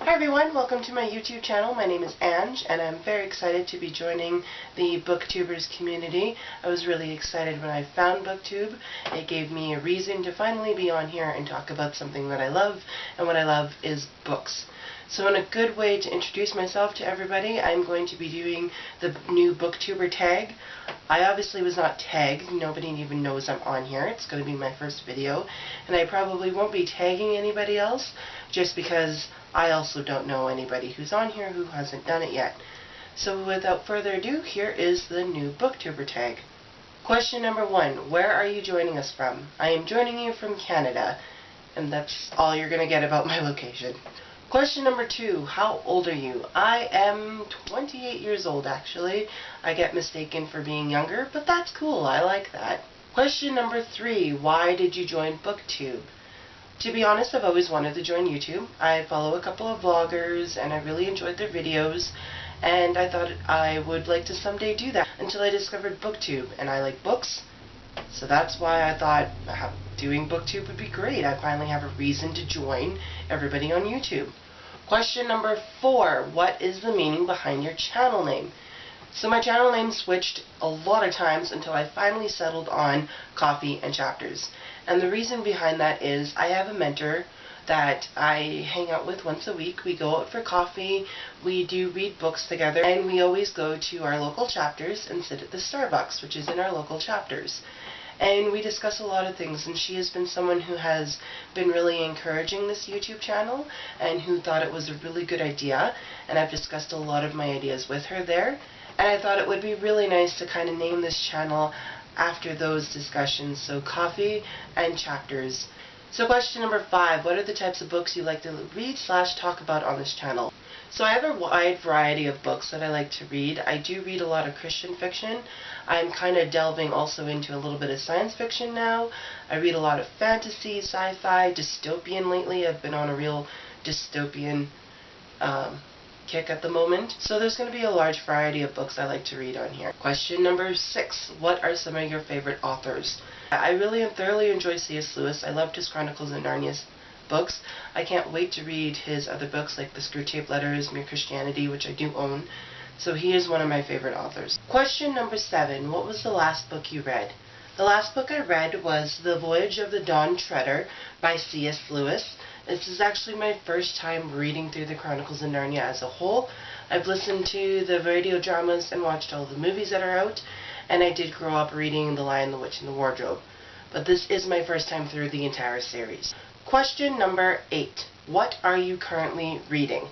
Hi everyone, welcome to my YouTube channel. My name is Ange and I'm very excited to be joining the booktubers community. I was really excited when I found BookTube. It gave me a reason to finally be on here and talk about something that I love, and what I love is books. So in a good way to introduce myself to everybody, I'm going to be doing the new booktuber tag. I obviously was not tagged, nobody even knows I'm on here. It's going to be my first video, and I probably won't be tagging anybody else just because I also don't know anybody who's on here who hasn't done it yet. So without further ado, here is the new booktuber tag. Question number 1, where are you joining us from? I am joining you from Canada, and that's all you're going to get about my location. Question number 2, how old are you? I am 28 years old actually. I get mistaken for being younger, but that's cool, I like that. Question number 3, why did you join BookTube? To be honest, I've always wanted to join YouTube. I follow a couple of vloggers and I really enjoyed their videos, and I thought I would like to someday do that until I discovered BookTube, and I like books, so that's why I thought doing BookTube would be great. I finally have a reason to join everybody on YouTube. Question number 4, what is the meaning behind your channel name? So my channel name switched a lot of times until I finally settled on Coffee&Chapters. And the reason behind that is I have a mentor that I hang out with once a week. We go out for coffee, we do read books together, and we always go to our local chapters and sit at the Starbucks, which is in our local chapters. And we discuss a lot of things, and she has been someone who has been really encouraging this YouTube channel and who thought it was a really good idea, and I've discussed a lot of my ideas with her there. And I thought it would be really nice to kind of name this channel after those discussions, so Coffee&Chapters. So question number 5, what are the types of books you like to read/talk about on this channel? So I have a wide variety of books that I like to read. I do read a lot of Christian fiction. I'm kind of delving also into a little bit of science fiction now. I read a lot of fantasy, sci-fi, dystopian lately. I've been on a real dystopian kick at the moment. So there's going to be a large variety of books I like to read on here. Question number 6, what are some of your favorite authors? I really and thoroughly enjoy C.S. Lewis. I loved his Chronicles of Narnia books. I can't wait to read his other books like the Screwtape Letters, Mere Christianity, which I do own. So he is one of my favorite authors. Question number 7, what was the last book you read? The last book I read was The Voyage of the Dawn Treader by C.S. Lewis. This is actually my first time reading through the Chronicles of Narnia as a whole. I've listened to the radio dramas and watched all the movies that are out, and I did grow up reading The Lion, the Witch, and the Wardrobe. But this is my first time through the entire series. Question number 8, what are you currently reading?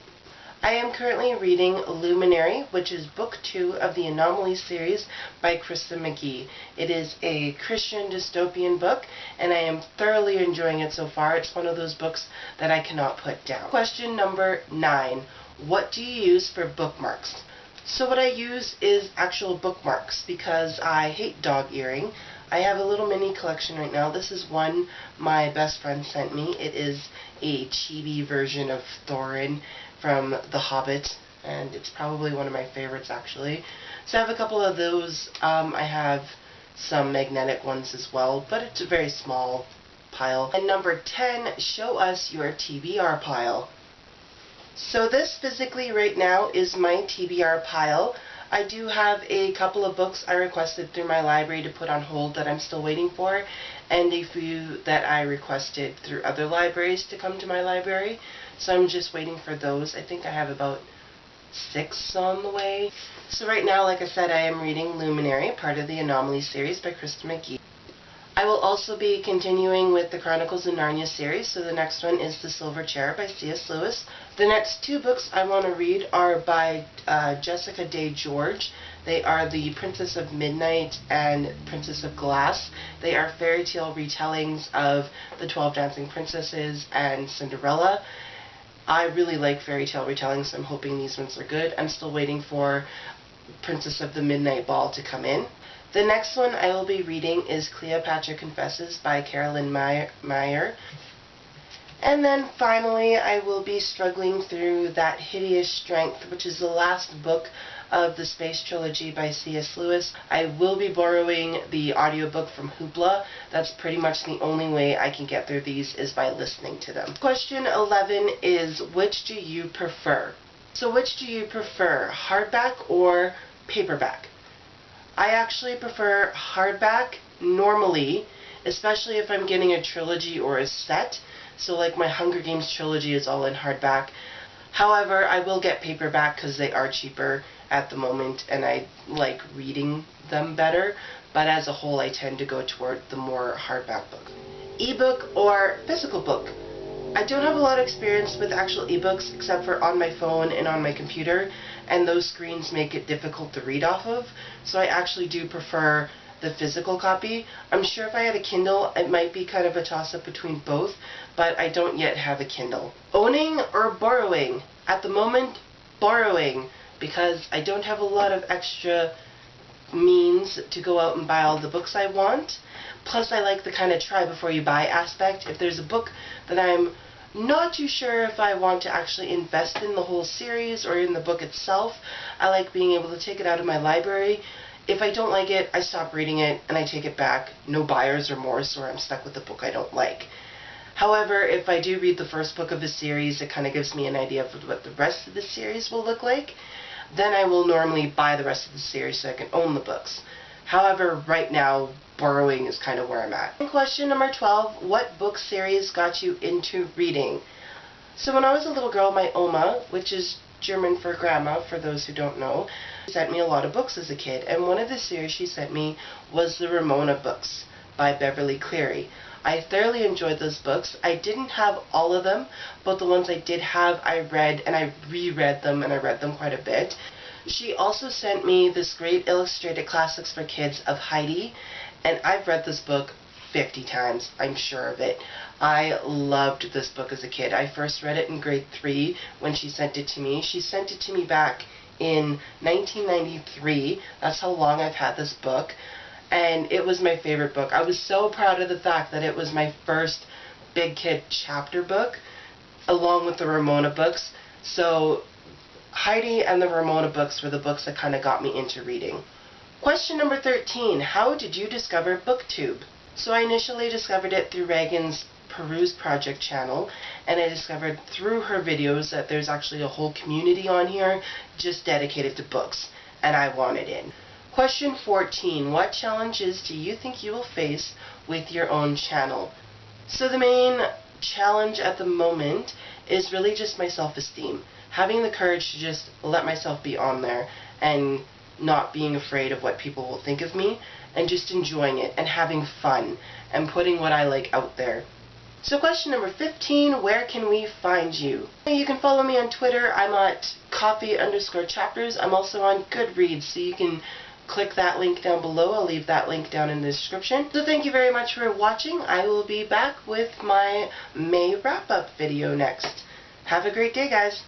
I am currently reading Luminary, which is book 2 of the Anomaly series by Krista McGee. It is a Christian dystopian book, and I am thoroughly enjoying it so far. It's one of those books that I cannot put down. Question number 9, what do you use for bookmarks? So what I use is actual bookmarks because I hate dog earing. I have a little mini collection right now. This is one my best friend sent me. It is a chibi version of Thorin from The Hobbit, and it's probably one of my favorites actually. So I have a couple of those. I have some magnetic ones as well, but it's a very small pile. And number 10, show us your TBR pile. So this physically right now is my TBR pile. I do have a couple of books I requested through my library to put on hold that I'm still waiting for, and a few that I requested through other libraries to come to my library. So I'm just waiting for those. I think I have about 6 on the way. So right now, like I said, I am reading Luminary, part of the Anomaly series by Krista McGee. I will also be continuing with the Chronicles of Narnia series, so the next one is The Silver Chair by C.S. Lewis. The next 2 books I want to read are by Jessica Day George. They are The Princess of Midnight and Princess of Glass. They are fairy tale retellings of The 12 Dancing Princesses and Cinderella. I really like fairy tale retellings, so I'm hoping these ones are good. I'm still waiting for Princess of the Midnight Ball to come in. The next one I will be reading is Cleopatra Confesses by Carolyn Meyer. And then finally, I will be struggling through That Hideous Strength, which is the last book of the Space Trilogy by C.S. Lewis. I will be borrowing the audiobook from Hoopla. That's pretty much the only way I can get through these is by listening to them. Question 11 is, which do you prefer? So which do you prefer, hardback or paperback? I actually prefer hardback normally, especially if I'm getting a trilogy or a set. So like my Hunger Games trilogy is all in hardback. However, I will get paperback because they are cheaper at the moment and I like reading them better. But as a whole, I tend to go toward the more hardback book. Ebook or physical book? I don't have a lot of experience with actual ebooks except for on my phone and on my computer, and those screens make it difficult to read off of, so I actually do prefer the physical copy. I'm sure if I had a Kindle, it might be kind of a toss-up between both, but I don't yet have a Kindle. Owning or borrowing? At the moment, borrowing, because I don't have a lot of extra means to go out and buy all the books I want. Plus, I like the kind of try before you buy aspect. If there's a book that I'm not too sure if I want to actually invest in the whole series or in the book itself, I like being able to take it out of my library. If I don't like it, I stop reading it and I take it back. No buyer's remorse, or I'm stuck with a book I don't like. However, if I do read the first book of a series, it kind of gives me an idea of what the rest of the series will look like. Then I will normally buy the rest of the series so I can own the books. However, right now, borrowing is kind of where I'm at. Question number 12, what book series got you into reading? So when I was a little girl, my Oma, which is German for grandma, for those who don't know, sent me a lot of books as a kid, and one of the series she sent me was the Ramona books by Beverly Cleary. I thoroughly enjoyed those books. I didn't have all of them, but the ones I did have, I read, and I reread them, and I read them quite a bit. She also sent me this great illustrated classics for kids of Heidi, and I've read this book 50 times, I'm sure of it. I loved this book as a kid. I first read it in grade 3 when she sent it to me. She sent it to me back in 1993. That's how long I've had this book. And it was my favorite book. I was so proud of the fact that it was my first big kid chapter book, along with the Ramona books. So Heidi and the Ramona books were the books that kind of got me into reading. Question number 13, how did you discover BookTube? So I initially discovered it through Reagan's Peruse Project channel, and I discovered through her videos that there's actually a whole community on here just dedicated to books, and I wanted in. Question 14, what challenges do you think you will face with your own channel? So the main challenge at the moment is really just my self-esteem. Having the courage to just let myself be on there and not being afraid of what people will think of me, and just enjoying it and having fun and putting what I like out there. So question number 15, where can we find you? You can follow me on Twitter. I'm at Coffee&Chapters. I'm also on Goodreads, so you can click that link down below. I'll leave that link down in the description. So thank you very much for watching. I will be back with my May wrap-up video next. Have a great day, guys.